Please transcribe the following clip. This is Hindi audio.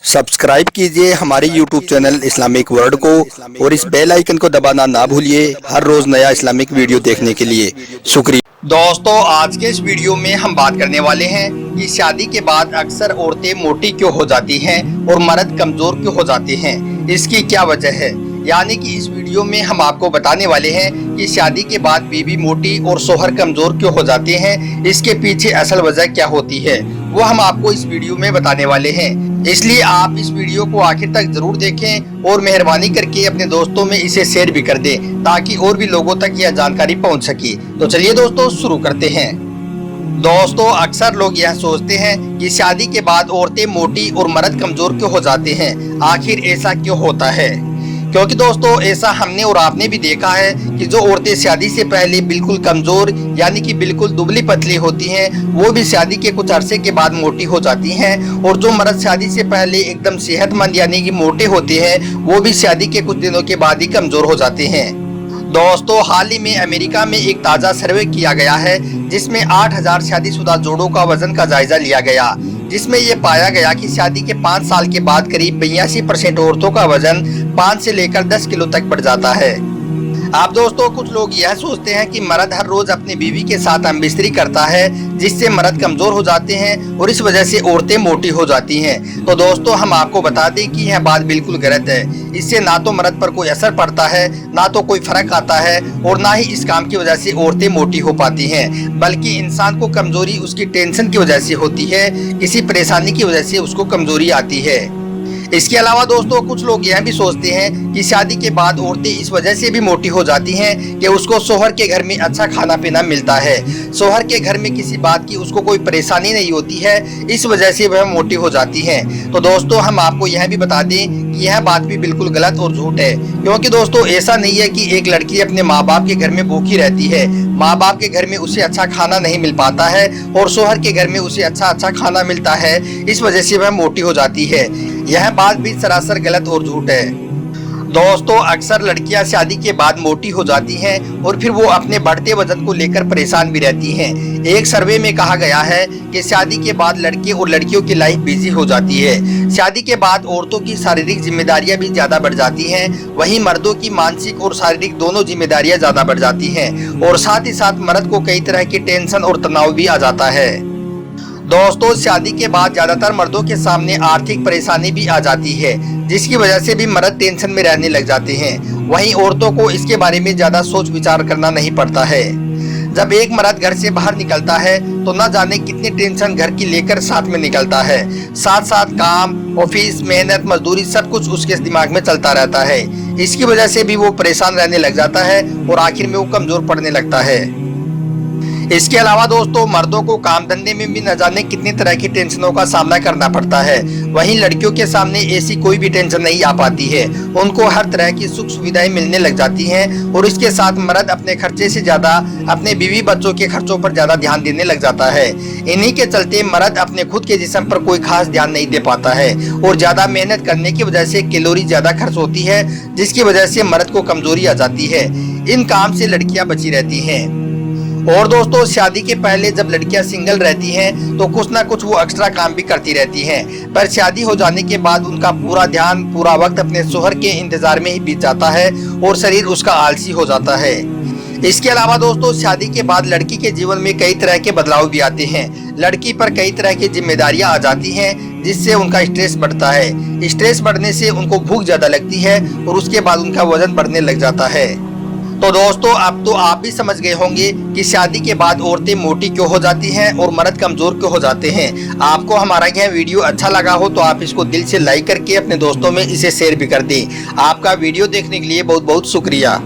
सब्सक्राइब कीजिए हमारे YouTube चैनल इस्लामिक वर्ल्ड को और इस बेल आइकन को दबाना ना भूलिए हर रोज नया इस्लामिक वीडियो देखने के लिए। शुक्रिया दोस्तों, आज के इस वीडियो में हम बात करने वाले हैं कि शादी के बाद अक्सर औरतें मोटी क्यों हो जाती हैं और मर्द कमजोर क्यों हो जाते हैं, इसकी क्या वजह है। यानी कि इस वीडियो में हम आपको बताने वाले हैं कि शादी के बाद बीवी मोटी और शोहर कमजोर क्यों हो जाते हैं, इसके पीछे असल वजह क्या होती है वो हम आपको इस वीडियो में बताने वाले हैं। इसलिए आप इस वीडियो को आखिर तक जरूर देखें और मेहरबानी करके अपने दोस्तों में इसे शेयर भी कर दें ताकि और भी लोगों तक यह जानकारी पहुंच सके। तो चलिए दोस्तों शुरू करते हैं। दोस्तों, अक्सर लोग यह सोचते हैं कि शादी के बाद औरतें मोटी और मर्द कमजोर क्यों हो जाते हैं। आखिर ऐसा क्यों होता है? क्योंकि दोस्तों ऐसा हमने और आपने भी देखा है कि जो औरतें शादी से पहले बिल्कुल कमजोर यानी कि बिल्कुल दुबली पतली होती हैं, वो भी शादी के कुछ अरसे के बाद मोटी हो जाती हैं। और जो मर्द शादी से पहले एकदम सेहतमंद यानी कि मोटे होते हैं, वो भी शादी के कुछ दिनों के बाद ही कमजोर हो जाते हैं। दोस्तों, हाल ही में अमेरिका में एक ताज़ा सर्वे किया गया है जिसमें 8000 शादीशुदा जोड़ों का वजन का जायजा लिया गया, जिसमें ये पाया गया कि शादी के 5 साल के बाद करीब 82% औरतों का वजन 5 से लेकर 10 किलो तक बढ़ जाता है। आप दोस्तों, कुछ लोग यह सोचते हैं कि मर्द हर रोज अपनी बीवी के साथ हमबिस्तरी करता है जिससे मर्द कमजोर हो जाते हैं और इस वजह से औरतें मोटी हो जाती हैं। तो दोस्तों, हम आपको बता दें कि यह बात बिल्कुल गलत है। इससे ना तो मर्द पर कोई असर पड़ता है, ना तो कोई फर्क आता है और ना ही इस काम की वजह से औरतें मोटी हो पाती हैं, बल्कि इंसान को कमजोरी उसकी टेंशन की वजह से होती है, किसी परेशानी की वजह से उसको कमजोरी आती है। इसके अलावा दोस्तों, कुछ लोग यह भी सोचते हैं कि शादी के बाद औरतें इस वजह से भी मोटी हो जाती हैं कि उसको शोहर के घर में अच्छा खाना पीना मिलता है, शोहर के घर में किसी बात की उसको कोई परेशानी नहीं होती है, इस वजह से वह मोटी हो जाती हैं। तो दोस्तों, हम आपको यह भी बता दें कि यह बात भी बिल्कुल गलत और झूठ है। क्योंकि दोस्तों ऐसा नहीं है कि एक लड़की अपने माँ बाप के घर में भूखी रहती है, माँ बाप के घर में उसे अच्छा खाना नहीं मिल पाता है और शोहर के घर में उसे अच्छा खाना मिलता है, इस वजह से वह मोटी हो जाती है। यह बात भी सरासर गलत और झूठ है। दोस्तों, अक्सर लड़कियां शादी के बाद मोटी हो जाती हैं और फिर वो अपने बढ़ते वजन को लेकर परेशान भी रहती हैं। एक सर्वे में कहा गया है कि शादी के बाद लड़के और लड़कियों की लाइफ बिजी हो जाती है। शादी के बाद औरतों की शारीरिक जिम्मेदारियां भी ज्यादा बढ़ जाती हैं, वहीं मर्दों की मानसिक और शारीरिक दोनों जिम्मेदारियां ज्यादा बढ़ जाती हैं और साथ ही साथ मर्द को कई तरह की टेंशन और तनाव भी आ जाता है। दोस्तों, शादी के बाद ज्यादातर मर्दों के सामने आर्थिक परेशानी भी आ जाती है, जिसकी वजह से भी मर्द टेंशन में रहने लग जाते हैं। वहीं औरतों को इसके बारे में ज्यादा सोच विचार करना नहीं पड़ता है। जब एक मर्द घर से बाहर निकलता है तो न जाने कितनी टेंशन घर की लेकर साथ में निकलता है, साथ साथ काम, ऑफिस, मेहनत, मजदूरी सब कुछ उसके दिमाग में चलता रहता है। इसकी वजह से भी वो परेशान रहने लग जाता है और आखिर में वो कमजोर पड़ने लगता है। इसके अलावा दोस्तों, मर्दों को काम धंधे में भी न जाने कितनी तरह की टेंशनों का सामना करना पड़ता है। वहीं लड़कियों के सामने ऐसी कोई भी टेंशन नहीं आ पाती है, उनको हर तरह की सुख सुविधाएं मिलने लग जाती हैं और इसके साथ मर्द अपने खर्चे से ज्यादा अपने बीवी बच्चों के खर्चों पर ज्यादा ध्यान देने लग जाता है। इन्हीं के चलते मर्द अपने खुद के जिस्म पर कोई खास ध्यान नहीं दे पाता है और ज्यादा मेहनत करने की वजह से कैलोरी ज्यादा खर्च होती है, जिसकी वजह से मर्द को कमजोरी आ जाती है। इन काम से लड़कियां बची रहती हैं। और दोस्तों, शादी के पहले जब लड़कियां सिंगल रहती हैं तो कुछ ना कुछ वो एक्स्ट्रा काम भी करती रहती हैं, पर शादी हो जाने के बाद उनका पूरा ध्यान, पूरा वक्त अपने शोहर के इंतजार में ही बीत जाता है और शरीर उसका आलसी हो जाता है। इसके अलावा दोस्तों, शादी के बाद लड़की के जीवन में कई तरह के बदलाव भी आते हैं। लड़की पर कई तरह की जिम्मेदारियां आ जाती हैं जिससे उनका स्ट्रेस बढ़ता है। स्ट्रेस बढ़ने से उनको भूख ज्यादा लगती है और उसके बाद उनका वजन बढ़ने लग जाता है। तो दोस्तों, अब तो आप भी समझ गए होंगे कि शादी के बाद औरतें मोटी क्यों हो जाती हैं और मर्द कमजोर क्यों हो जाते हैं। आपको हमारा यह वीडियो अच्छा लगा हो तो आप इसको दिल से लाइक करके अपने दोस्तों में इसे शेयर भी कर दें। आपका वीडियो देखने के लिए बहुत बहुत शुक्रिया।